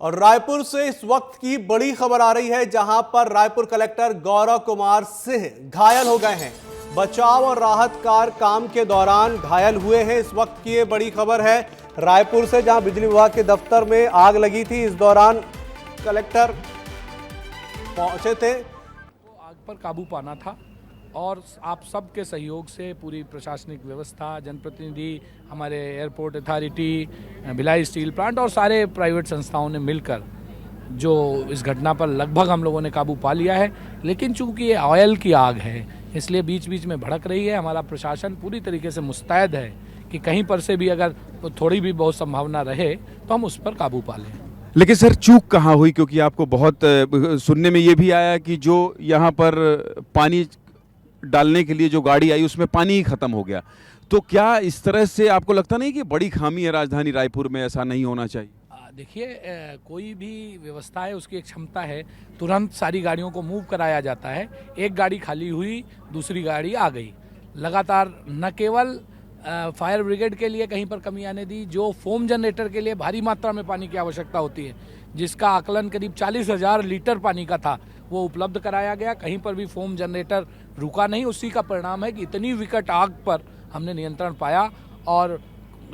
और रायपुर से इस वक्त की बड़ी खबर आ रही है, जहां पर रायपुर कलेक्टर गौरव कुमार सिंह घायल हो गए हैं। बचाव और राहत कार्य काम के दौरान घायल हुए हैं। इस वक्त की ये बड़ी खबर है रायपुर से, जहां बिजली विभाग के दफ्तर में आग लगी थी। इस दौरान कलेक्टर पहुंचे थे। आग पर काबू पाना था और आप सबके सहयोग से पूरी प्रशासनिक व्यवस्था, जनप्रतिनिधि, हमारे airport authority, Bhilai steel plant और सारे प्राइवेट संस्थाओं ने मिलकर जो इस घटना पर लगभग हम लोगों ने काबू पा लिया है। लेकिन चूंकि ये ऑयल की आग है, इसलिए बीच बीच में भड़क रही है। हमारा प्रशासन पूरी तरीके से मुस्तैद है कि कहीं पर से भी अगर थोड़ी भी बहुत संभावना रहे तो हम उस पर काबू पा लें। लेकिन सर चूक कहाँ हुई, क्योंकि आपको बहुत सुनने में ये भी आया कि जो यहाँ पर पानी डालने के लिए जो गाड़ी आई उसमें पानी ही खत्म हो गया। तो क्या इस तरह से आपको लगता नहीं कि बड़ी खामी है राजधानी रायपुर में, ऐसा नहीं होना चाहिए? देखिए, कोई भी व्यवस्था है उसकी एक क्षमता है, तुरंत सारी गाड़ियों को मूव कराया जाता है। एक गाड़ी खाली हुई, दूसरी गाड़ी आ गई। लगातार न केवल फायर ब्रिगेड के लिए कहीं पर कमी आने दी, जो फोम जनरेटर के लिए भारी मात्रा में पानी की आवश्यकता होती है, जिसका आकलन करीब 40,000 लीटर पानी का था, वो उपलब्ध कराया गया। कहीं पर भी फोम जनरेटर रुका नहीं। उसी का परिणाम है कि इतनी विकट आग पर हमने नियंत्रण पाया और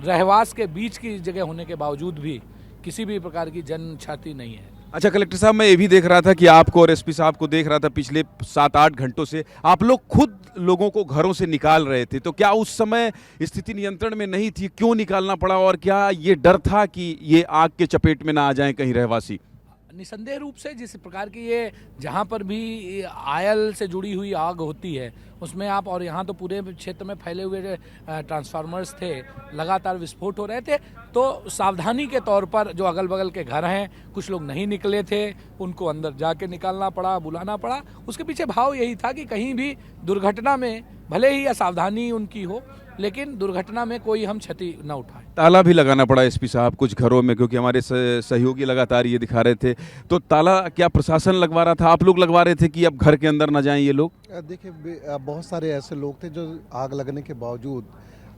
रहवास के बीच की जगह होने के बावजूद भी किसी भी प्रकार की जन क्षति नहीं है। अच्छा कलेक्टर साहब, मैं ये भी देख रहा था कि आपको और एसपी साहब को देख रहा था, पिछले 7-8 घंटों से आप लोग खुद लोगों को घरों से निकाल रहे थे। तो क्या उस समय स्थिति नियंत्रण में नहीं थी? क्यों निकालना पड़ा और क्या ये डर था कि ये आग के चपेट में ना आ जाएं कहीं रहवासी? निसंदेह रूप से जिस प्रकार की ये जहाँ पर भी आयल से जुड़ी हुई आग होती है उसमें आप, और यहाँ तो पूरे क्षेत्र में फैले हुए ट्रांसफार्मर्स थे, लगातार विस्फोट हो रहे थे। तो सावधानी के तौर पर जो अगल बगल के घर हैं, कुछ लोग नहीं निकले थे, उनको अंदर जाके निकालना पड़ा, बुलाना पड़ा। उसके पीछे भाव यही था कि कहीं भी दुर्घटना में भले ही असावधानी उनकी हो, लेकिन दुर्घटना में कोई हम क्षति न उठाए। ताला भी लगाना पड़ा एसपी साहब कुछ घरों में, क्योंकि हमारे सहयोगी लगातार ये दिखा रहे थे। तो ताला क्या प्रशासन लगवा रहा था, आप लोग लगवा रहे थे कि अब घर के अंदर ना जाएं ये लोग? देखिए, बहुत सारे ऐसे लोग थे जो आग लगने के बावजूद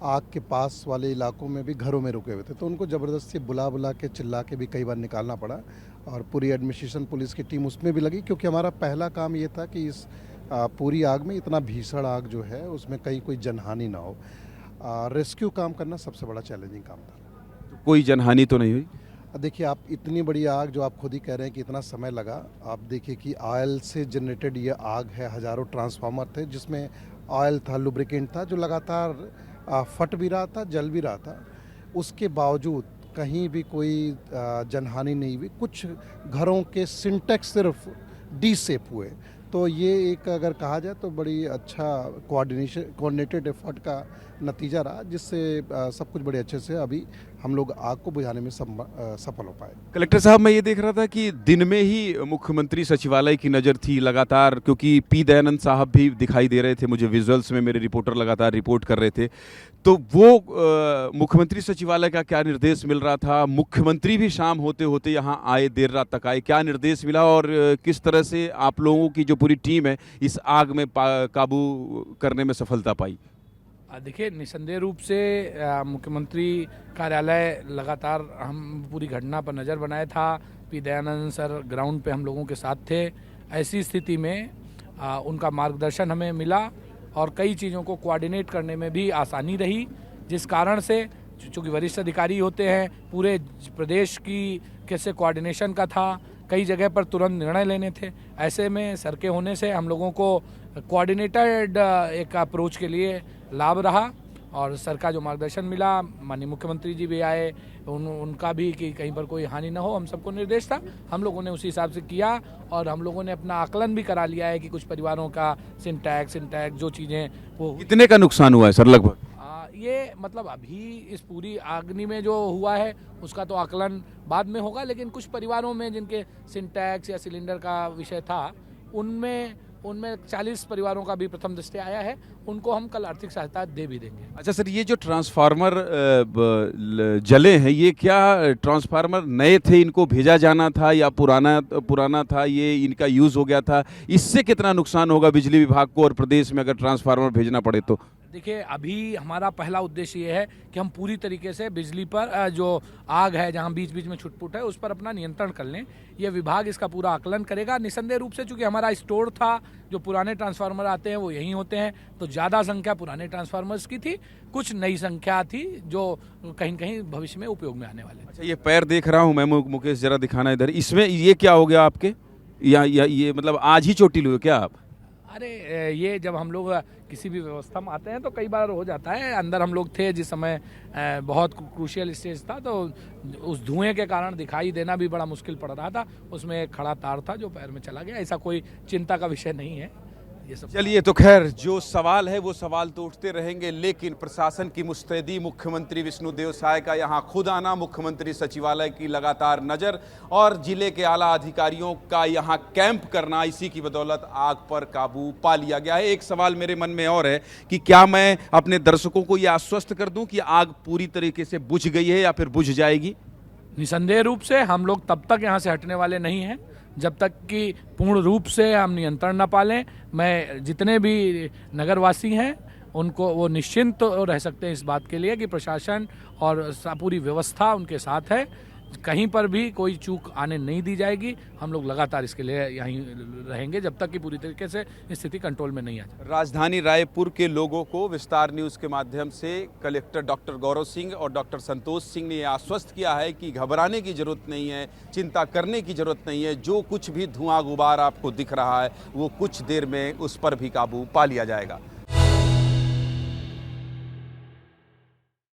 आग के पास वाले इलाकों में भी घरों में रुके हुए थे, तो उनको ज़बरदस्ती बुला बुला के, चिल्ला के भी कई बार निकालना पड़ा। और पूरी एडमिनिस्ट्रेशन, पुलिस की टीम उसमें भी लगी, क्योंकि हमारा पहला काम ये था कि इस पूरी आग में, इतना भीषण आग जो है उसमें कहीं कोई जनहानि ना हो। रेस्क्यू काम करना सबसे बड़ा चैलेंजिंग काम था। तो कोई जनहानि तो नहीं हुई? देखिए, आप इतनी बड़ी आग, जो आप खुद ही कह रहे हैं कि इतना समय लगा, आप देखिए कि ऑयल से जनरेटेड ये आग है। हज़ारों ट्रांसफार्मर थे जिसमें ऑयल था, लुब्रिकेंट था, जो लगातार फट भी रहा था, जल भी रहा था। उसके बावजूद कहीं भी कोई जनहानि नहीं हुई। कुछ घरों के सिंटेक्स सिर्फ डीसेप हुए। तो ये एक, अगर कहा जाए तो बड़ी अच्छा कोऑर्डिनेटेड एफर्ट का नतीजा रहा, जिससे सब कुछ बड़े अच्छे से अभी हम लोग आग को बुझाने में सफल हो पाए। कलेक्टर साहब, मैं ये देख रहा था कि दिन में ही मुख्यमंत्री सचिवालय की नज़र थी लगातार, क्योंकि पी दयानंद साहब भी दिखाई दे रहे थे मुझे विजुअल्स में, मेरे रिपोर्टर लगातार रिपोर्ट कर रहे थे। तो वो मुख्यमंत्री सचिवालय का क्या निर्देश मिल रहा था? मुख्यमंत्री भी शाम होते होते यहाँ आए, देर रात तक आए, क्या निर्देश मिला और किस तरह से आप लोगों की जो पूरी टीम है इस आग में काबू करने में सफलता पाई? देखिए, निसंदेह रूप से मुख्यमंत्री कार्यालय लगातार हम पूरी घटना पर नज़र बनाए था। पी दयानंद सर ग्राउंड पे हम लोगों के साथ थे। ऐसी स्थिति में उनका मार्गदर्शन हमें मिला और कई चीज़ों को कोऑर्डिनेट करने में भी आसानी रही, जिस कारण से चूँकि वरिष्ठ अधिकारी होते हैं, पूरे प्रदेश की कैसे कोऑर्डिनेशन का था, कई जगह पर तुरंत निर्णय लेने थे। ऐसे में सर के होने से हम लोगों को कोऑर्डिनेटेड एक अप्रोच के लिए लाभ रहा और सर का जो मार्गदर्शन मिला, माननीय मुख्यमंत्री जी भी आए, उनका भी कि कहीं पर कोई हानि ना हो, हम सबको निर्देश था। हम लोगों ने उसी हिसाब से किया और हम लोगों ने अपना आकलन भी करा लिया है कि कुछ परिवारों का सिंटैक्स जो चीज़ें वो कितने का नुकसान हुआ है सर लगभग? ये मतलब अभी इस पूरी आगनी में जो हुआ है उसका तो आकलन बाद में होगा, लेकिन कुछ परिवारों में जिनके सिंटैक्स या सिलेंडर का विषय था, उनमें 40 परिवारों का भी प्रथम दृष्टया आया है। उनको हम कल आर्थिक सहायता दे भी देंगे। अच्छा सर, ये जो ट्रांसफार्मर जले हैं, ये क्या ट्रांसफार्मर नए थे, इनको भेजा जाना था या पुराना था, ये इनका यूज़ हो गया था? इससे कितना नुकसान होगा बिजली विभाग को और प्रदेश में अगर ट्रांसफार्मर भेजना पड़े तो? देखिए, अभी हमारा पहला उद्देश्य ये है कि हम पूरी तरीके से बिजली पर जो आग है, जहां बीच बीच में छुटपुट है, उस पर अपना नियंत्रण कर लें। ये विभाग इसका पूरा आकलन करेगा। निसंदेह रूप से चूंकि हमारा स्टोर था, जो पुराने ट्रांसफार्मर आते हैं वो यहीं होते हैं, तो ज़्यादा संख्या पुराने ट्रांसफार्मर्स की थी, कुछ नई संख्या थी जो कहीं कहीं भविष्य में उपयोग में आने वाले। अच्छा, ये पैर देख रहा हूँ मैं, मुकेश जरा दिखाना इधर, इसमें ये क्या हो गया आपके, या ये मतलब आज ही चोटिल हुए क्या आप? अरे ये जब हम लोग किसी भी व्यवस्था में आते हैं तो कई बार हो जाता है। अंदर हम लोग थे जिस समय बहुत क्रूशियल स्टेज था, तो उस धुएं के कारण दिखाई देना भी बड़ा मुश्किल पड़ रहा था। उसमें एक खड़ा तार था जो पैर में चला गया। ऐसा कोई चिंता का विषय नहीं है ये सब। चलिए, तो खैर जो सवाल है वो सवाल तो उठते रहेंगे, लेकिन प्रशासन की मुस्तैदी, मुख्यमंत्री विष्णुदेव साय का यहाँ खुद आना, मुख्यमंत्री सचिवालय की लगातार नज़र और जिले के आला अधिकारियों का यहाँ कैंप करना, इसी की बदौलत आग पर काबू पा लिया गया है। एक सवाल मेरे मन में और है कि क्या मैं अपने दर्शकों को ये आश्वस्त कर दूं कि आग पूरी तरीके से बुझ गई है या फिर बुझ जाएगी? निसंदेह रूप से हम लोग तब तक यहाँ से हटने वाले नहीं हैं जब तक कि पूर्ण रूप से हम नियंत्रण न पालें। मैं जितने भी नगरवासी हैं उनको वो निश्चिंत रह सकते हैं इस बात के लिए कि प्रशासन और पूरी व्यवस्था उनके साथ है। कहीं पर भी कोई चूक आने नहीं दी जाएगी। हम लोग लगातार इसके लिए यहीं रहेंगे जब तक कि पूरी तरीके से स्थिति कंट्रोल में नहीं आ जाए। राजधानी रायपुर के लोगों को विस्तार न्यूज़ के माध्यम से कलेक्टर डॉक्टर गौरव सिंह और डॉक्टर संतोष सिंह ने आश्वस्त किया है कि घबराने की जरूरत नहीं है, चिंता करने की जरूरत नहीं है। जो कुछ भी धुआं गुबार आपको दिख रहा है वो कुछ देर में उस पर भी काबू पा लिया जाएगा।